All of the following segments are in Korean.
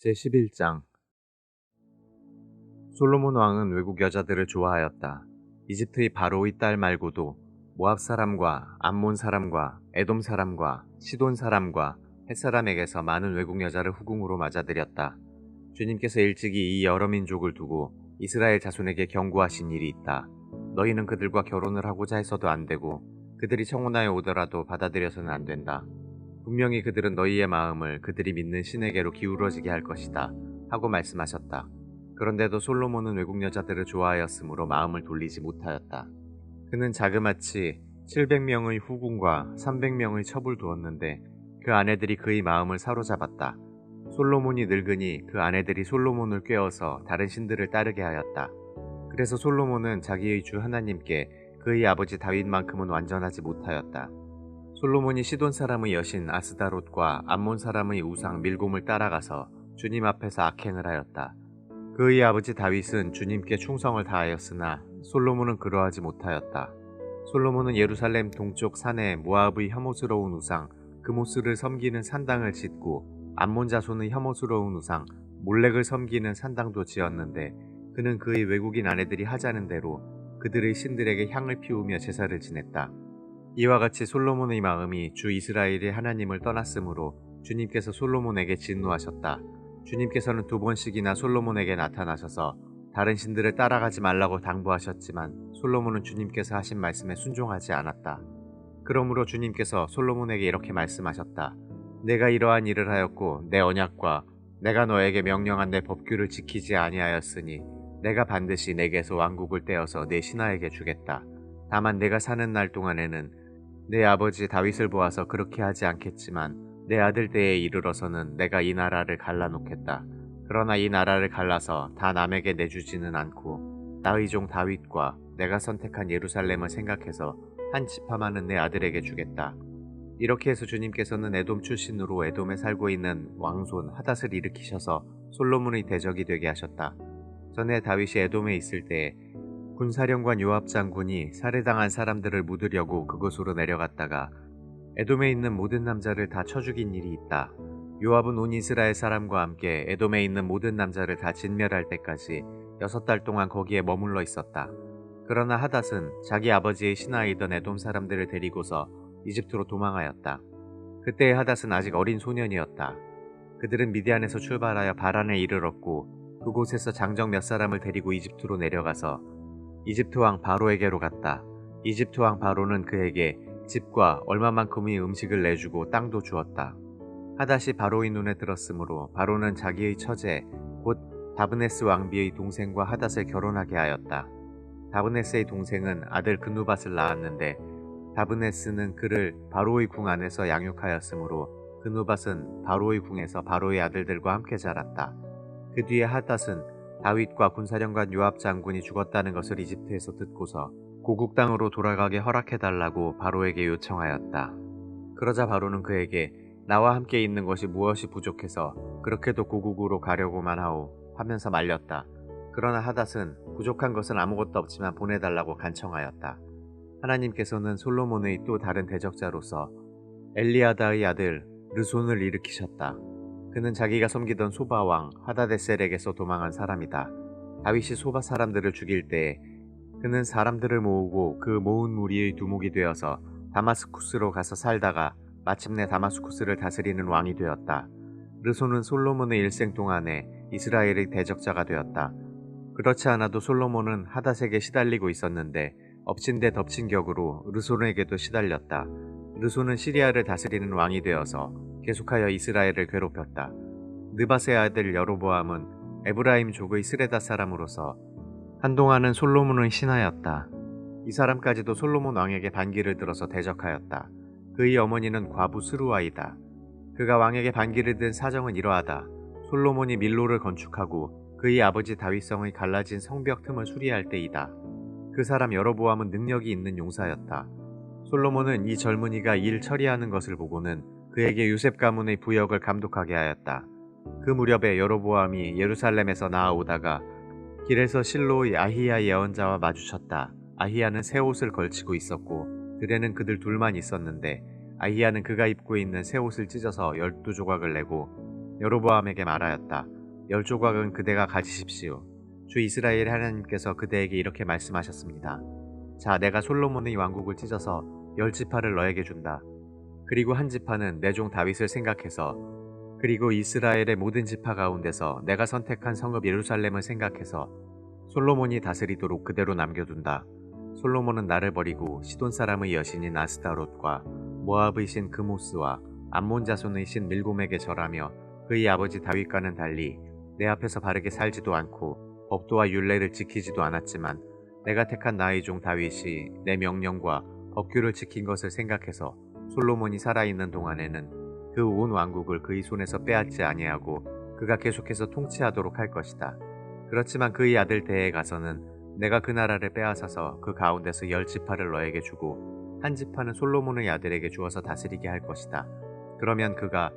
제11장 솔로몬 왕은 외국 여자들을 좋아하였다. 이집트의 바로의 딸 말고도 모압 사람과 암몬 사람과 에돔 사람과 시돈 사람과 헷 사람에게서 많은 외국 여자를 후궁으로 맞아들였다. 주님께서 일찍이 이 여러 민족을 두고 이스라엘 자손에게 경고하신 일이 있다. 너희는 그들과 결혼을 하고자 해서도 안 되고 그들이 청혼하여 오더라도 받아들여서는 안 된다. 분명히 그들은 너희의 마음을 그들이 믿는 신에게로 기울어지게 할 것이다 하고 말씀하셨다. 그런데도 솔로몬은 외국 여자들을 좋아하였으므로 마음을 돌리지 못하였다. 그는 자그마치 700명의 후궁과 300명의 첩을 두었는데 그 아내들이 그의 마음을 사로잡았다. 솔로몬이 늙으니 그 아내들이 솔로몬을 꾀어서 다른 신들을 따르게 하였다. 그래서 솔로몬은 자기의 주 하나님께 그의 아버지 다윗만큼은 완전하지 못하였다. 솔로몬이 시돈 사람의 여신 아스다롯과 암몬 사람의 우상 밀곰을 따라가서 주님 앞에서 악행을 하였다. 그의 아버지 다윗은 주님께 충성을 다하였으나 솔로몬은 그러하지 못하였다. 솔로몬은 예루살렘 동쪽 산에 모압의 혐오스러운 우상 그모스를 섬기는 산당을 짓고 암몬 자손의 혐오스러운 우상 몰렉을 섬기는 산당도 지었는데 그는 그의 외국인 아내들이 하자는 대로 그들의 신들에게 향을 피우며 제사를 지냈다. 이와 같이 솔로몬의 마음이 주 이스라엘의 하나님을 떠났으므로 주님께서 솔로몬에게 진노하셨다. 주님께서는 2번씩이나 솔로몬에게 나타나셔서 다른 신들을 따라가지 말라고 당부하셨지만 솔로몬은 주님께서 하신 말씀에 순종하지 않았다. 그러므로 주님께서 솔로몬에게 이렇게 말씀하셨다. 내가 이러한 일을 하였고 내 언약과 내가 너에게 명령한 내 법규를 지키지 아니하였으니 내가 반드시 내게서 왕국을 떼어서 내 신하에게 주겠다. 다만 내가 사는 날 동안에는 내 아버지 다윗을 보아서 그렇게 하지 않겠지만 내 아들 때에 이르러서는 내가 이 나라를 갈라놓겠다. 그러나 이 나라를 갈라서 다 남에게 내주지는 않고 나의 종 다윗과 내가 선택한 예루살렘을 생각해서 한 지파만은 내 아들에게 주겠다. 이렇게 해서 주님께서는 에돔 출신으로 에돔에 살고 있는 왕손 하닷을 일으키셔서 솔로몬의 대적이 되게 하셨다. 전에 다윗이 에돔에 있을 때에 군사령관 요압 장군이 살해당한 사람들을 묻으려고 그곳으로 내려갔다가 에돔에 있는 모든 남자를 다 쳐 죽인 일이 있다. 요압은 온 이스라엘 사람과 함께 에돔에 있는 모든 남자를 다 진멸할 때까지 6달 동안 거기에 머물러 있었다. 그러나 하닷은 자기 아버지의 신하이던 에돔 사람들을 데리고서 이집트로 도망하였다. 그때의 하닷은 아직 어린 소년이었다. 그들은 미디안에서 출발하여 바란에 이르렀고 그곳에서 장정 몇 사람을 데리고 이집트로 내려가서 이집트 왕 바로에게로 갔다. 이집트 왕 바로는 그에게 집과 얼마만큼의 음식을 내주고 땅도 주었다. 하닷이 바로의 눈에 들었으므로 바로는 자기의 처제 곧 다브네스 왕비의 동생과 하닷을 결혼하게 하였다. 다브네스의 동생은 아들 그누밧을 낳았는데 다브네스는 그를 바로의 궁 안에서 양육하였으므로 그누밧은 바로의 궁에서 바로의 아들들과 함께 자랐다. 그 뒤에 하닷은 다윗과 군사령관 요압 장군이 죽었다는 것을 이집트에서 듣고서 고국 땅으로 돌아가게 허락해달라고 바로에게 요청하였다. 그러자 바로는 그에게 나와 함께 있는 것이 무엇이 부족해서 그렇게도 고국으로 가려고만 하오 하면서 말렸다. 그러나 하닷은 부족한 것은 아무것도 없지만 보내달라고 간청하였다. 하나님께서는 솔로몬의 또 다른 대적자로서 엘리아다의 아들 르손을 일으키셨다. 그는 자기가 섬기던 소바 왕 하다데셀에게서 도망한 사람이다. 다윗이 소바 사람들을 죽일 때에 그는 사람들을 모으고 그 모은 무리의 두목이 되어서 다마스쿠스로 가서 살다가 마침내 다마스쿠스를 다스리는 왕이 되었다. 르손은 솔로몬의 일생 동안에 이스라엘의 대적자가 되었다. 그렇지 않아도 솔로몬은 하닷에게 시달리고 있었는데 엎친 데 덮친 격으로 르손에게도 시달렸다. 르손은 시리아를 다스리는 왕이 되어서 계속하여 이스라엘을 괴롭혔다. 느밧의 아들 여로보암은 에브라임 족의 스레다 사람으로서 한동안은 솔로몬의 신하였다. 이 사람까지도 솔로몬 왕에게 반기를 들어서 대적하였다. 그의 어머니는 과부 스루아이다. 그가 왕에게 반기를 든 사정은 이러하다. 솔로몬이 밀로를 건축하고 그의 아버지 다윗성의 갈라진 성벽 틈을 수리할 때이다. 그 사람 여로보암은 능력이 있는 용사였다. 솔로몬은 이 젊은이가 일 처리하는 것을 보고는 그에게 요셉 가문의 부역을 감독하게 하였다. 그 무렵에 여로보암이 예루살렘에서 나아오다가 길에서 실로의 아히야 예언자와 마주쳤다. 아히야는 새 옷을 걸치고 있었고 들에는 그들 둘만 있었는데 아히야는 그가 입고 있는 새 옷을 찢어서 12조각을 내고 여로보암에게 말하였다. 10조각은 그대가 가지십시오. 주 이스라엘의 하나님께서 그대에게 이렇게 말씀하셨습니다. 자, 내가 솔로몬의 왕국을 찢어서 10지파를 너에게 준다. 그리고 한 지파는 내 종 다윗을 생각해서, 그리고 이스라엘의 모든 지파 가운데서 내가 선택한 성읍 예루살렘을 생각해서 솔로몬이 다스리도록 그대로 남겨둔다. 솔로몬은 나를 버리고 시돈 사람의 여신인 아스타롯과 모압의 신 그모스와 암몬 자손의 신 밀곰에게 절하며 그의 아버지 다윗과는 달리 내 앞에서 바르게 살지도 않고 법도와 율례를 지키지도 않았지만 내가 택한 나의 종 다윗이 내 명령과 법규를 지킨 것을 생각해서 솔로몬이 살아있는 동안에는 그 온 왕국을 그의 손에서 빼앗지 아니하고 그가 계속해서 통치하도록 할 것이다. 그렇지만 그의 아들 때에 가서는 내가 그 나라를 빼앗아서 그 가운데서 10지파를 너에게 주고 한 지파는 솔로몬의 아들에게 주어서 다스리게 할 것이다. 그러면 그가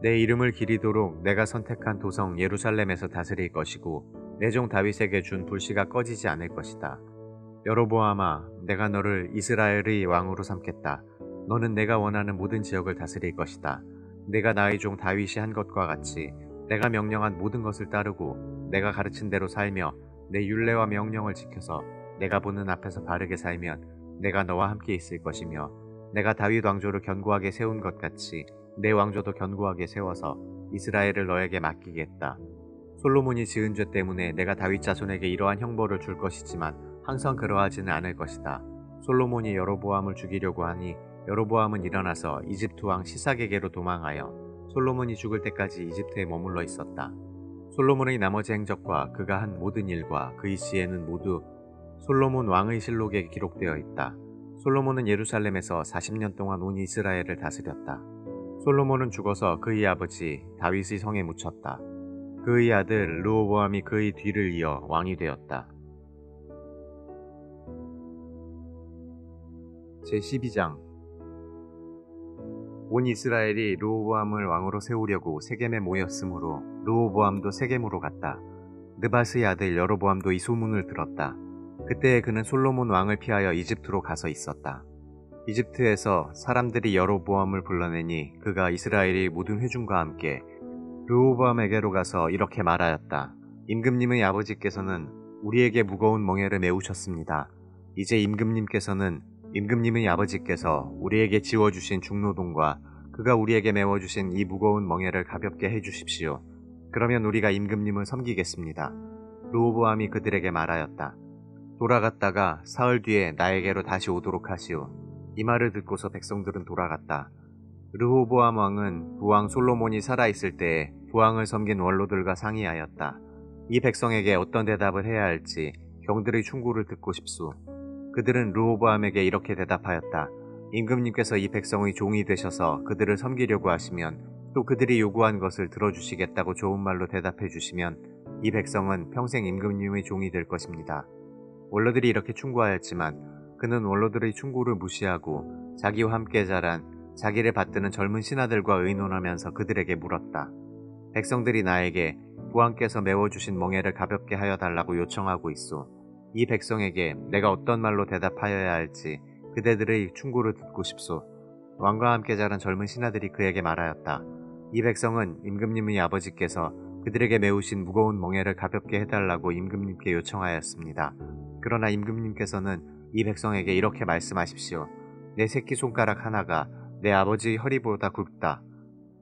내 이름을 기리도록 내가 선택한 도성 예루살렘에서 다스릴 것이고 내 종 다윗에게 준 불씨가 꺼지지 않을 것이다. 여로보암아, 내가 너를 이스라엘의 왕으로 삼겠다. 너는 내가 원하는 모든 지역을 다스릴 것이다. 내가 나의 종 다윗이 한 것과 같이 내가 명령한 모든 것을 따르고 내가 가르친 대로 살며 내 율례와 명령을 지켜서 내가 보는 앞에서 바르게 살면 내가 너와 함께 있을 것이며 내가 다윗 왕조를 견고하게 세운 것 같이 내 왕조도 견고하게 세워서 이스라엘을 너에게 맡기겠다. 솔로몬이 지은 죄 때문에 내가 다윗 자손에게 이러한 형벌을 줄 것이지만 항상 그러하지는 않을 것이다. 솔로몬이 여로보암을 죽이려고 하니 여로보암은 일어나서 이집트 왕 시삭에게로 도망하여 솔로몬이 죽을 때까지 이집트에 머물러 있었다. 솔로몬의 나머지 행적과 그가 한 모든 일과 그의 지혜는 모두 솔로몬 왕의 실록에 기록되어 있다. 솔로몬은 예루살렘에서 40년 동안 온 이스라엘을 다스렸다. 솔로몬은 죽어서 그의 아버지 다윗의 성에 묻혔다. 그의 아들 르호보암이 그의 뒤를 이어 왕이 되었다. 제12장 온 이스라엘이 르호보암을 왕으로 세우려고 세겜에 모였으므로 르호보암도 세겜으로 갔다. 느밧의 아들 여로보암도 이 소문을 들었다. 그때에 그는 솔로몬 왕을 피하여 이집트로 가서 있었다. 이집트에서 사람들이 여로보암을 불러내니 그가 이스라엘의 모든 회중과 함께 르호보암에게로 가서 이렇게 말하였다. 임금님의 아버지께서는 우리에게 무거운 멍에를 메우셨습니다. 이제 임금님께서는 임금님의 아버지께서 우리에게 지워주신 중노동과 그가 우리에게 메워주신 이 무거운 멍에를 가볍게 해주십시오. 그러면 우리가 임금님을 섬기겠습니다. 르호보암이 그들에게 말하였다. 돌아갔다가 사흘 뒤에 나에게로 다시 오도록 하시오. 이 말을 듣고서 백성들은 돌아갔다. 르호보암 왕은 부왕 솔로몬이 살아있을 때에 부왕을 섬긴 원로들과 상의하였다. 이 백성에게 어떤 대답을 해야 할지 경들의 충고를 듣고 싶소. 그들은 르호보암에게 이렇게 대답하였다. 임금님께서 이 백성의 종이 되셔서 그들을 섬기려고 하시면 또 그들이 요구한 것을 들어주시겠다고 좋은 말로 대답해 주시면 이 백성은 평생 임금님의 종이 될 것입니다. 원로들이 이렇게 충고하였지만 그는 원로들의 충고를 무시하고 자기와 함께 자란 자기를 받드는 젊은 신하들과 의논하면서 그들에게 물었다. 백성들이 나에게 부왕께서 메워주신 멍에를 가볍게 하여 달라고 요청하고 있소. 이 백성에게 내가 어떤 말로 대답하여야 할지 그대들의 충고를 듣고 싶소. 왕과 함께 자란 젊은 신하들이 그에게 말하였다. 이 백성은 임금님의 아버지께서 그들에게 메우신 무거운 멍에를 가볍게 해달라고 임금님께 요청하였습니다. 그러나 임금님께서는 이 백성에게 이렇게 말씀하십시오. 내 새끼손가락 하나가 내 아버지의 허리보다 굵다.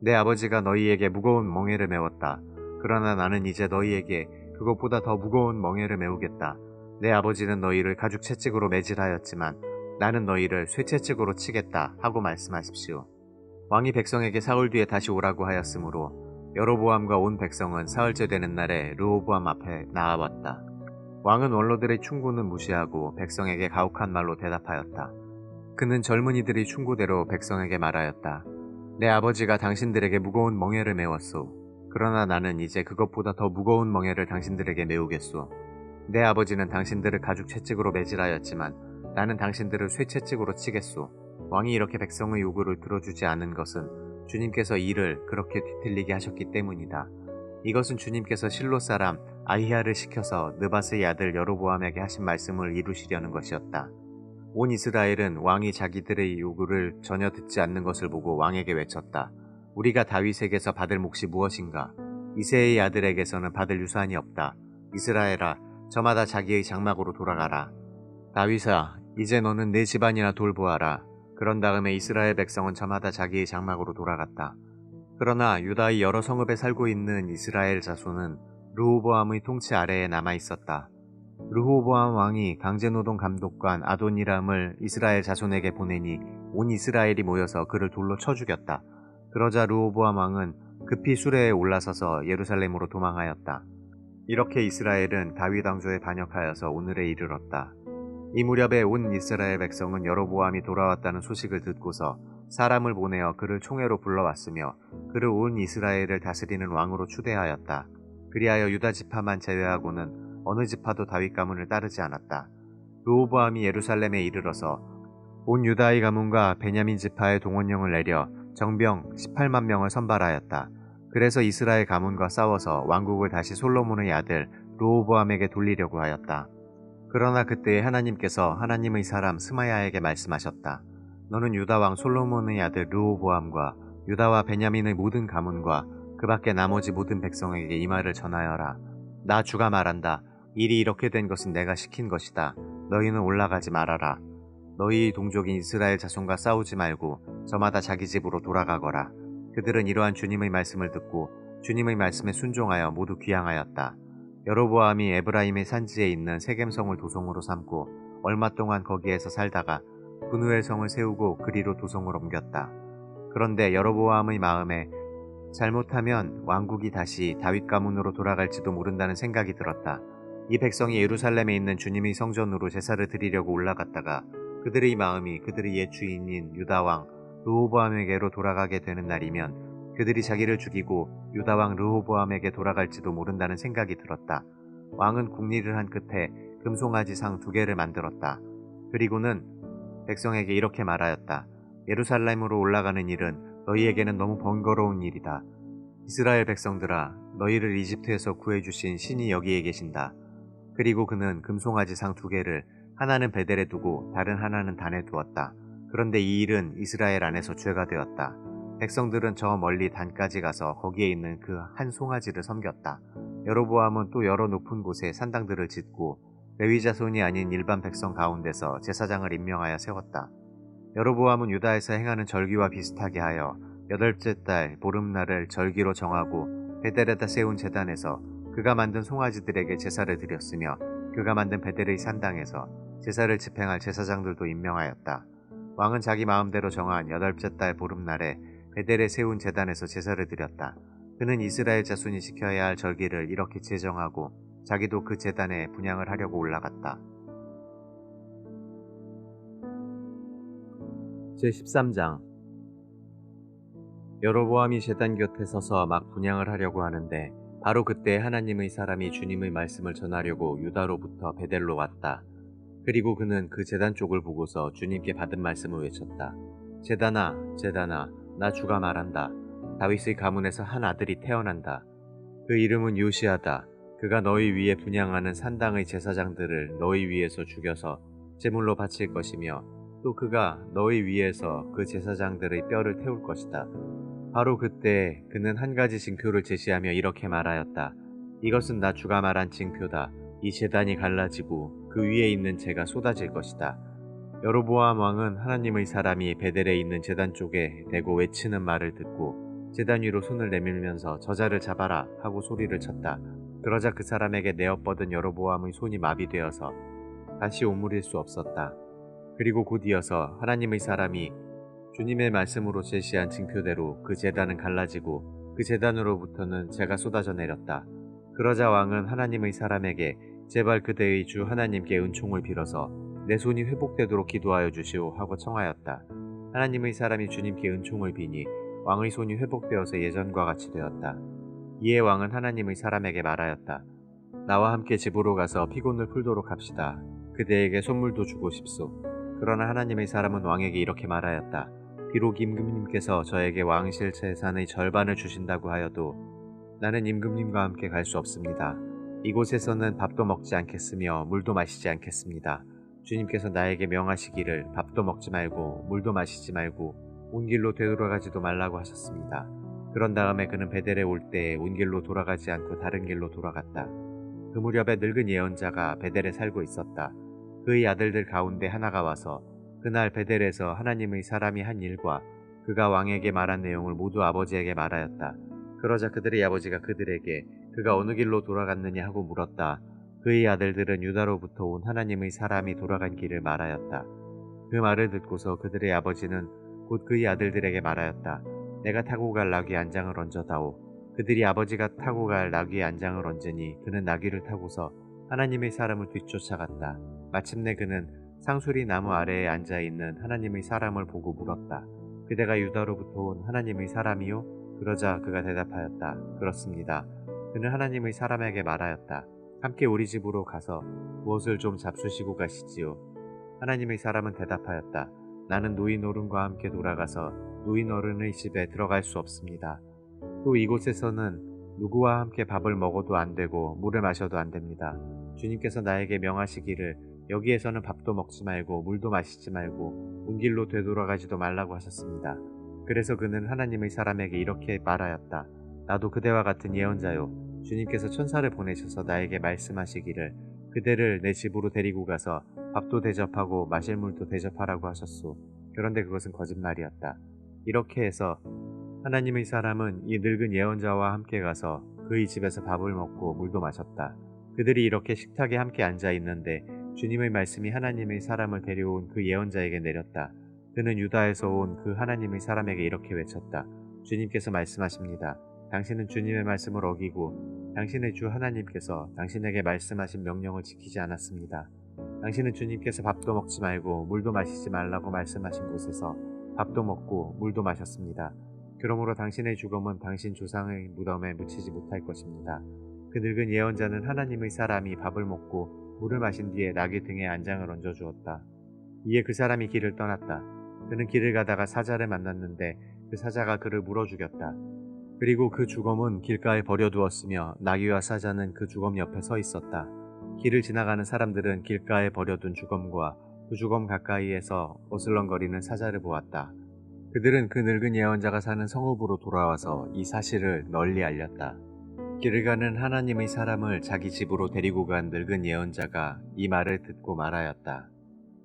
내 아버지가 너희에게 무거운 멍에를 메웠다. 그러나 나는 이제 너희에게 그것보다 더 무거운 멍에를 메우겠다. 내 아버지는 너희를 가죽 채찍으로 매질하였지만 나는 너희를 쇠채찍으로 치겠다 하고 말씀하십시오. 왕이 백성에게 사흘 뒤에 다시 오라고 하였으므로 여로보암과 온 백성은 사흘째 되는 날에 르호보암 앞에 나아왔다. 왕은 원로들의 충고는 무시하고 백성에게 가혹한 말로 대답하였다. 그는 젊은이들의 충고대로 백성에게 말하였다. 내 아버지가 당신들에게 무거운 멍에를 메웠소. 그러나 나는 이제 그것보다 더 무거운 멍에를 당신들에게 메우겠소. 내 아버지는 당신들을 가죽 채찍으로 매질하였지만 나는 당신들을 쇠채찍으로 치겠소. 왕이 이렇게 백성의 요구를 들어주지 않은 것은 주님께서 이를 그렇게 뒤틀리게 하셨기 때문이다. 이것은 주님께서 실로 사람 아히야를 시켜서 느밧의 아들 여로보암에게 하신 말씀을 이루시려는 것이었다. 온 이스라엘은 왕이 자기들의 요구를 전혀 듣지 않는 것을 보고 왕에게 외쳤다. 우리가 다윗에게서 받을 몫이 무엇인가? 이새의 아들에게서는 받을 유산이 없다. 이스라엘아, 저마다 자기의 장막으로 돌아가라. 다윗아, 이제 너는 내 집안이나 돌보아라. 그런 다음에 이스라엘 백성은 저마다 자기의 장막으로 돌아갔다. 그러나 유다의 여러 성읍에 살고 있는 이스라엘 자손은 르호보암의 통치 아래에 남아 있었다. 르호보암 왕이 강제노동 감독관 아도니람을 이스라엘 자손에게 보내니 온 이스라엘이 모여서 그를 돌로 쳐 죽였다. 그러자 르호보암 왕은 급히 수레에 올라서서 예루살렘으로 도망하였다. 이렇게 이스라엘은 다윗 왕조에 반역하여서 오늘에 이르렀다. 이 무렵에 온 이스라엘 백성은 여로보암이 돌아왔다는 소식을 듣고서 사람을 보내어 그를 총회로 불러왔으며 그를 온 이스라엘을 다스리는 왕으로 추대하였다. 그리하여 유다 지파만 제외하고는 어느 지파도 다윗 가문을 따르지 않았다. 르호보암이 예루살렘에 이르러서 온 유다의 가문과 베냐민 지파의 동원령을 내려 정병 18만 명을 선발하였다. 그래서 이스라엘 가문과 싸워서 왕국을 다시 솔로몬의 아들 르호보암에게 돌리려고 하였다. 그러나 그때 하나님께서 하나님의 사람 스마야에게 말씀하셨다. 너는 유다 왕 솔로몬의 아들 르호보암과 유다와 베냐민의 모든 가문과 그 밖에 나머지 모든 백성에게 이 말을 전하여라. 나 주가 말한다. 일이 이렇게 된 것은 내가 시킨 것이다. 너희는 올라가지 말아라. 너희 동족인 이스라엘 자손과 싸우지 말고 저마다 자기 집으로 돌아가거라. 그들은 이러한 주님의 말씀을 듣고 주님의 말씀에 순종하여 모두 귀향하였다. 여로보암이 에브라임의 산지에 있는 세겜성을 도성으로 삼고 얼마 동안 거기에서 살다가 분우엘 성을 세우고 그리로 도성을 옮겼다. 그런데 여로보암의 마음에 잘못하면 왕국이 다시 다윗 가문으로 돌아갈지도 모른다는 생각이 들었다. 이 백성이 예루살렘에 있는 주님의 성전으로 제사를 드리려고 올라갔다가 그들의 마음이 그들의 옛 주인인 유다왕 르호보암에게로 돌아가게 되는 날이면 그들이 자기를 죽이고 유다왕 르호보암에게 돌아갈지도 모른다는 생각이 들었다. 왕은 궁리를 한 끝에 금송아지상 2개를 만들었다. 그리고는 백성에게 이렇게 말하였다. 예루살렘으로 올라가는 일은 너희에게는 너무 번거로운 일이다. 이스라엘 백성들아, 너희를 이집트에서 구해주신 신이 여기에 계신다. 그리고 그는 금송아지상 2개를 하나는 베델에 두고 다른 하나는 단에 두었다. 그런데 이 일은 이스라엘 안에서 죄가 되었다. 백성들은 저 멀리 단까지 가서 거기에 있는 그 한 송아지를 섬겼다. 여로보암은 또 여러 높은 곳에 산당들을 짓고 레위 자손이 아닌 일반 백성 가운데서 제사장을 임명하여 세웠다. 여로보암은 유다에서 행하는 절기와 비슷하게 하여 8째 달 보름날을 절기로 정하고 베델에다 세운 제단에서 그가 만든 송아지들에게 제사를 드렸으며 그가 만든 베델의 산당에서 제사를 집행할 제사장들도 임명하였다. 왕은 자기 마음대로 정한 8째 달 보름날에 베델에 세운 제단에서 제사를 드렸다. 그는 이스라엘 자손이 지켜야 할 절기를 이렇게 제정하고 자기도 그 제단에 분향을 하려고 올라갔다. 제13장 여로보암이 제단 곁에 서서 막 분향을 하려고 하는데 바로 그때 하나님의 사람이 주님의 말씀을 전하려고 유다로부터 베델로 왔다. 그리고 그는 그 제단 쪽을 보고서 주님께 받은 말씀을 외쳤다. 제단아, 제단아, 나 주가 말한다. 다윗의 가문에서 한 아들이 태어난다. 그 이름은 요시아다. 그가 너희 위에 분향하는 산당의 제사장들을 너희 위에서 죽여서 제물로 바칠 것이며 또 그가 너희 위에서 그 제사장들의 뼈를 태울 것이다. 바로 그때 그는 한 가지 징표를 제시하며 이렇게 말하였다. 이것은 나 주가 말한 징표다. 이 제단이 갈라지고 그 위에 있는 재가 쏟아질 것이다. 여로보암 왕은 하나님의 사람이 베델에 있는 제단 쪽에 대고 외치는 말을 듣고 제단 위로 손을 내밀면서 저자를 잡아라 하고 소리를 쳤다. 그러자 그 사람에게 내어 뻗은 여로보암의 손이 마비되어서 다시 오므릴 수 없었다. 그리고 곧 이어서 하나님의 사람이 주님의 말씀으로 제시한 징표대로 그 제단은 갈라지고 그 제단으로부터는 재가 쏟아져 내렸다. 그러자 왕은 하나님의 사람에게 제발 그대의 주 하나님께 은총을 빌어서 내 손이 회복되도록 기도하여 주시오 하고 청하였다. 하나님의 사람이 주님께 은총을 비니 왕의 손이 회복되어서 예전과 같이 되었다. 이에 왕은 하나님의 사람에게 말하였다. 나와 함께 집으로 가서 피곤을 풀도록 합시다. 그대에게 선물도 주고 싶소. 그러나 하나님의 사람은 왕에게 이렇게 말하였다. 비록 임금님께서 저에게 왕실 재산의 절반을 주신다고 하여도 나는 임금님과 함께 갈 수 없습니다. 이곳에서는 밥도 먹지 않겠으며 물도 마시지 않겠습니다. 주님께서 나에게 명하시기를 밥도 먹지 말고 물도 마시지 말고 온 길로 되돌아가지도 말라고 하셨습니다. 그런 다음에 그는 베델에 올 때에 온 길로 돌아가지 않고 다른 길로 돌아갔다. 그 무렵에 늙은 예언자가 베델에 살고 있었다. 그의 아들들 가운데 하나가 와서 그날 베델에서 하나님의 사람이 한 일과 그가 왕에게 말한 내용을 모두 아버지에게 말하였다. 그러자 그들의 아버지가 그들에게 그가 어느 길로 돌아갔느냐 하고 물었다. 그의 아들들은 유다로부터 온 하나님의 사람이 돌아간 길을 말하였다. 그 말을 듣고서 그들의 아버지는 곧 그의 아들들에게 말하였다. 내가 타고 갈 나귀 안장을 얹어다오. 그들이 아버지가 타고 갈 나귀의 안장을 얹으니 그는 나귀를 타고서 하나님의 사람을 뒤쫓아갔다. 마침내 그는 상수리 나무 아래에 앉아있는 하나님의 사람을 보고 물었다. 그대가 유다로부터 온 하나님의 사람이요? 그러자 그가 대답하였다. 그렇습니다. 그는 하나님의 사람에게 말하였다. 함께 우리 집으로 가서 무엇을 좀 잡수시고 가시지요. 하나님의 사람은 대답하였다. 나는 노인 어른과 함께 돌아가서 노인 어른의 집에 들어갈 수 없습니다. 또 이곳에서는 누구와 함께 밥을 먹어도 안 되고 물을 마셔도 안 됩니다. 주님께서 나에게 명하시기를 여기에서는 밥도 먹지 말고 물도 마시지 말고 온 길로 되돌아가지도 말라고 하셨습니다. 그래서 그는 하나님의 사람에게 이렇게 말하였다. 나도 그대와 같은 예언자요. 주님께서 천사를 보내셔서 나에게 말씀하시기를 그대를 내 집으로 데리고 가서 밥도 대접하고 마실 물도 대접하라고 하셨소. 그런데 그것은 거짓말이었다. 이렇게 해서 하나님의 사람은 이 늙은 예언자와 함께 가서 그의 집에서 밥을 먹고 물도 마셨다. 그들이 이렇게 식탁에 함께 앉아 있는데 주님의 말씀이 하나님의 사람을 데려온 그 예언자에게 내렸다. 그는 유다에서 온 그 하나님의 사람에게 이렇게 외쳤다. 주님께서 말씀하십니다. 당신은 주님의 말씀을 어기고 당신의 주 하나님께서 당신에게 말씀하신 명령을 지키지 않았습니다. 당신은 주님께서 밥도 먹지 말고 물도 마시지 말라고 말씀하신 곳에서 밥도 먹고 물도 마셨습니다. 그러므로 당신의 죽음은 당신 조상의 무덤에 묻히지 못할 것입니다. 그 늙은 예언자는 하나님의 사람이 밥을 먹고 물을 마신 뒤에 나귀 등에 안장을 얹어 주었다. 이에 그 사람이 길을 떠났다. 그는 길을 가다가 사자를 만났는데 그 사자가 그를 물어 죽였다. 그리고 그 주검은 길가에 버려두었으며 나귀와 사자는 그 주검 옆에 서 있었다. 길을 지나가는 사람들은 길가에 버려둔 주검과 그 주검 가까이에서 어슬렁거리는 사자를 보았다. 그들은 그 늙은 예언자가 사는 성읍으로 돌아와서 이 사실을 널리 알렸다. 길을 가는 하나님의 사람을 자기 집으로 데리고 간 늙은 예언자가 이 말을 듣고 말하였다.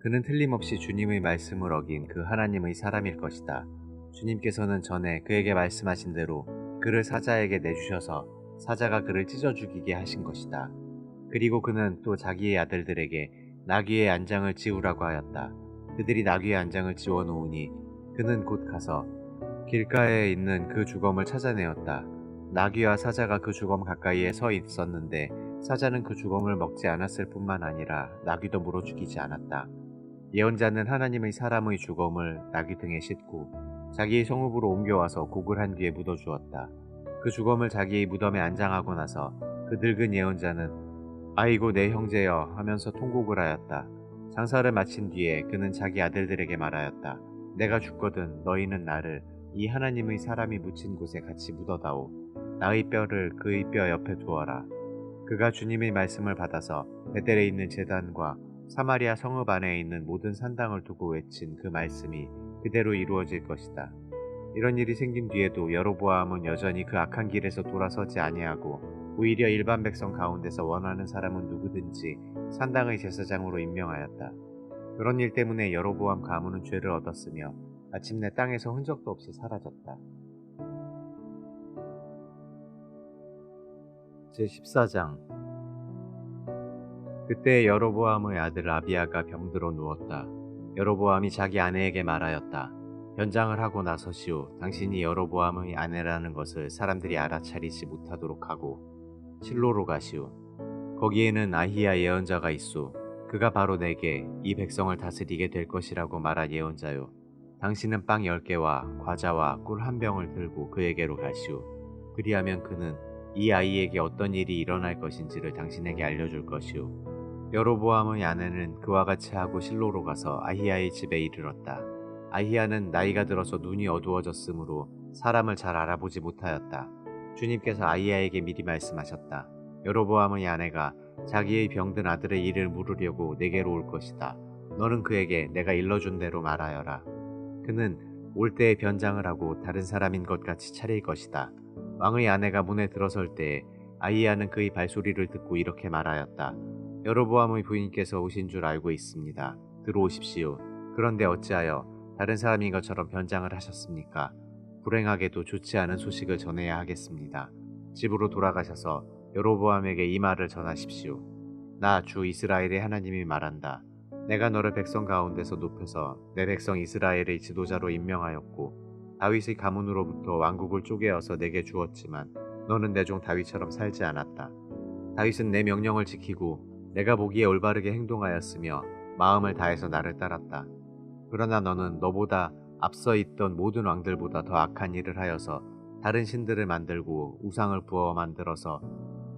그는 틀림없이 주님의 말씀을 어긴 그 하나님의 사람일 것이다. 주님께서는 전에 그에게 말씀하신 대로 그를 사자에게 내주셔서 사자가 그를 찢어 죽이게 하신 것이다. 그리고 그는 또 자기의 아들들에게 나귀의 안장을 지우라고 하였다. 그들이 나귀의 안장을 지워 놓으니 그는 곧 가서 길가에 있는 그 주검을 찾아내었다. 나귀와 사자가 그 주검 가까이에 서 있었는데 사자는 그 주검을 먹지 않았을 뿐만 아니라 나귀도 물어 죽이지 않았다. 예언자는 하나님의 사람의 주검을 나귀 등에 싣고 자기의 성읍으로 옮겨와서 곡을 한 뒤에 묻어주었다. 그 주검을 자기의 무덤에 안장하고 나서 그 늙은 예언자는 아이고 내 형제여 하면서 통곡을 하였다. 장사를 마친 뒤에 그는 자기 아들들에게 말하였다. 내가 죽거든 너희는 나를 이 하나님의 사람이 묻힌 곳에 같이 묻어다오. 나의 뼈를 그의 뼈 옆에 두어라. 그가 주님의 말씀을 받아서 베델에 있는 제단과 사마리아 성읍 안에 있는 모든 산당을 두고 외친 그 말씀이 그대로 이루어질 것이다. 이런 일이 생긴 뒤에도 여로보암은 여전히 그 악한 길에서 돌아서지 아니하고 오히려 일반 백성 가운데서 원하는 사람은 누구든지 산당의 제사장으로 임명하였다. 그런 일 때문에 여로보암 가문은 죄를 얻었으며 마침내 땅에서 흔적도 없이 사라졌다. 제14장 그때 여로보암의 아들 아비야가 병들어 누웠다. 여로보암이 자기 아내에게 말하였다. 변장을 하고 나서시오. 당신이 여로보암의 아내라는 것을 사람들이 알아차리지 못하도록 하고 실로로 가시오. 거기에는 아히야 예언자가 있소. 그가 바로 내게 이 백성을 다스리게 될 것이라고 말한 예언자요. 당신은 빵 10개와 과자와 꿀 한 병을 들고 그에게로 가시오. 그리하면 그는 이 아이에게 어떤 일이 일어날 것인지를 당신에게 알려줄 것이오. 여로보암의 아내는 그와 같이 하고 실로로 가서 아히야의 집에 이르렀다. 아히야는 나이가 들어서 눈이 어두워졌으므로 사람을 잘 알아보지 못하였다. 주님께서 아히야에게 미리 말씀하셨다. 여로보암의 아내가 자기의 병든 아들의 일을 물으려고 내게로 올 것이다. 너는 그에게 내가 일러준 대로 말하여라. 그는 올 때에 변장을 하고 다른 사람인 것 같이 차릴 것이다. 왕의 아내가 문에 들어설 때에 아히야는 그의 발소리를 듣고 이렇게 말하였다. 여로보암의 부인께서 오신 줄 알고 있습니다. 들어오십시오. 그런데 어찌하여 다른 사람인 것처럼 변장을 하셨습니까? 불행하게도 좋지 않은 소식을 전해야 하겠습니다. 집으로 돌아가셔서 여로보암에게 이 말을 전하십시오. 나 주 이스라엘의 하나님이 말한다. 내가 너를 백성 가운데서 높여서 내 백성 이스라엘의 지도자로 임명하였고 다윗의 가문으로부터 왕국을 쪼개어서 내게 주었지만 너는 내 종 다윗처럼 살지 않았다. 다윗은 내 명령을 지키고 내가 보기에 올바르게 행동하였으며 마음을 다해서 나를 따랐다. 그러나 너는 너보다 앞서 있던 모든 왕들보다 더 악한 일을 하여서 다른 신들을 만들고 우상을 부어 만들어서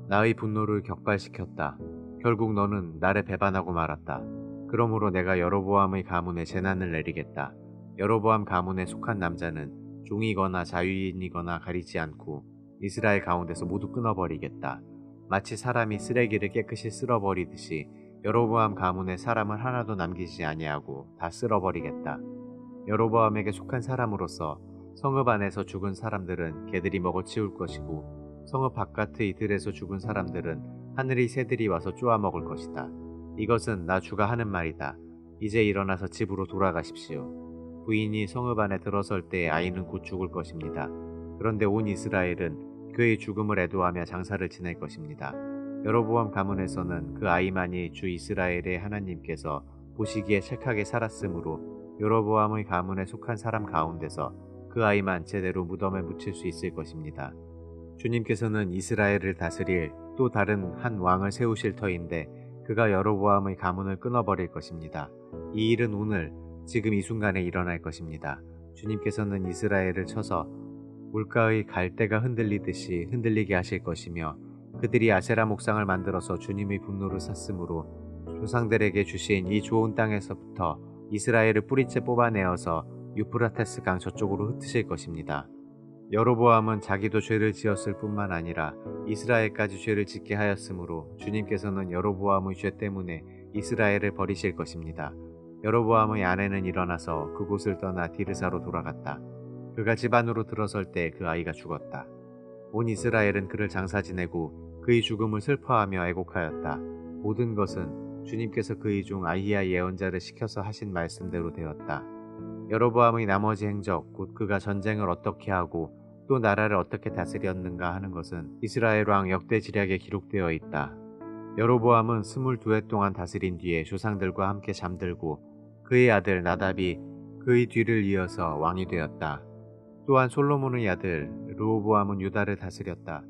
나의 분노를 격발시켰다. 결국 너는 나를 배반하고 말았다. 그러므로 내가 여로보암의 가문에 재난을 내리겠다. 여로보암 가문에 속한 남자는 종이거나 자유인이거나 가리지 않고 이스라엘 가운데서 모두 끊어버리겠다. 마치 사람이 쓰레기를 깨끗이 쓸어버리듯이 여로보암 가문의 사람을 하나도 남기지 아니하고 다 쓸어버리겠다. 여로보암에게 속한 사람으로서 성읍 안에서 죽은 사람들은 개들이 먹어치울 것이고 성읍 바깥의 들에서 죽은 사람들은 하늘의 새들이 와서 쪼아먹을 것이다. 이것은 나 주가 하는 말이다. 이제 일어나서 집으로 돌아가십시오. 부인이 성읍 안에 들어설 때 아이는 곧 죽을 것입니다. 그런데 온 이스라엘은 그의 죽음을 애도하며 장사를 지낼 것입니다. 여로보암 가문에서는 그 아이만이 주 이스라엘의 하나님께서 보시기에 착하게 살았으므로 여로보암의 가문에 속한 사람 가운데서 그 아이만 제대로 무덤에 묻힐 수 있을 것입니다. 주님께서는 이스라엘을 다스릴 또 다른 한 왕을 세우실 터인데 그가 여로보암의 가문을 끊어버릴 것입니다. 이 일은 오늘 지금 이 순간에 일어날 것입니다. 주님께서는 이스라엘을 쳐서 물가의 갈대가 흔들리듯이 흔들리게 하실 것이며 그들이 아세라 목상을 만들어서 주님의 분노를 샀으므로 조상들에게 주신 이 좋은 땅에서부터 이스라엘을 뿌리째 뽑아내어서 유프라테스 강 저쪽으로 흩으실 것입니다. 여로보암은 자기도 죄를 지었을 뿐만 아니라 이스라엘까지 죄를 짓게 하였으므로 주님께서는 여로보암의 죄 때문에 이스라엘을 버리실 것입니다. 여로보암의 아내는 일어나서 그곳을 떠나 디르사로 돌아갔다. 그가 집 안으로 들어설 때 그 아이가 죽었다. 온 이스라엘은 그를 장사 지내고 그의 죽음을 슬퍼하며 애곡하였다. 모든 것은 주님께서 그의 종 아히야 예언자를 시켜서 하신 말씀대로 되었다. 여로보암의 나머지 행적, 곧 그가 전쟁을 어떻게 하고 또 나라를 어떻게 다스렸는가 하는 것은 이스라엘 왕 역대지략에 기록되어 있다. 여로보암은 22해 동안 다스린 뒤에 조상들과 함께 잠들고 그의 아들 나답이 그의 뒤를 이어서 왕이 되었다. 또한 솔로몬의 아들 르호보암은 유다를 다스렸다.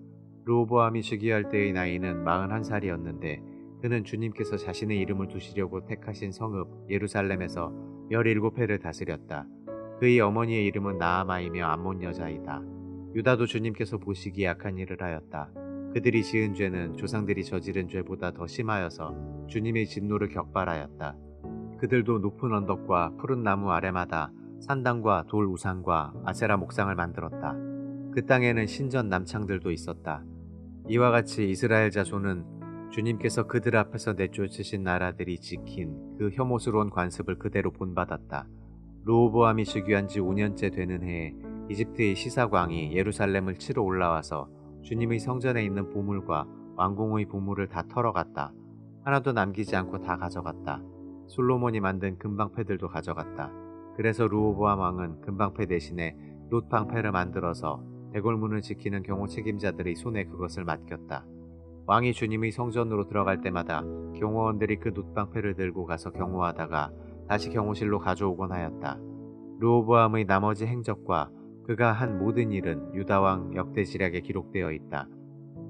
르호보암이 즉위할 때의 나이는 41살이었는데 그는 주님께서 자신의 이름을 두시려고 택하신 성읍 예루살렘에서 17회를 다스렸다. 그의 어머니의 이름은 나아마이며 암몬 여자이다. 유다도 주님께서 보시기에 악한 일을 하였다. 그들이 지은 죄는 조상들이 저지른 죄보다 더 심하여서 주님의 진노를 격발하였다. 그들도 높은 언덕과 푸른 나무 아래마다 산당과 돌 우상과 아세라 목상을 만들었다. 그 땅에는 신전 남창들도 있었다. 이와 같이 이스라엘 자손은 주님께서 그들 앞에서 내쫓으신 나라들이 지킨 그 혐오스러운 관습을 그대로 본받았다. 르호보암이 즉위한 지 5년째 되는 해에 이집트의 시사광이 예루살렘을 치러 올라와서 주님의 성전에 있는 보물과 왕궁의 보물을 다 털어갔다. 하나도 남기지 않고 다 가져갔다. 솔로몬이 만든 금방패들도 가져갔다. 그래서 르호보암 왕은 금방패 대신에 놋방패를 만들어서 대궐문을 지키는 경호 책임자들의 손에 그것을 맡겼다. 왕이 주님의 성전으로 들어갈 때마다 경호원들이 그 놋방패를 들고 가서 경호하다가 다시 경호실로 가져오곤 하였다. 르호보암의 나머지 행적과 그가 한 모든 일은 유다왕 역대지략에 기록되어 있다.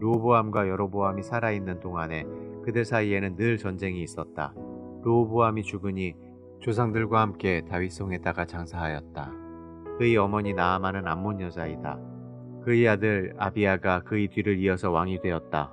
르호보암과 여로보암이 살아있는 동안에 그들 사이에는 늘 전쟁이 있었다. 르호보암이 죽으니 조상들과 함께 다윗성에다가 장사하였다. 그의 어머니 나아만은 암몬 여자이다. 그의 아들 아비야가 그의 뒤를 이어서 왕이 되었다.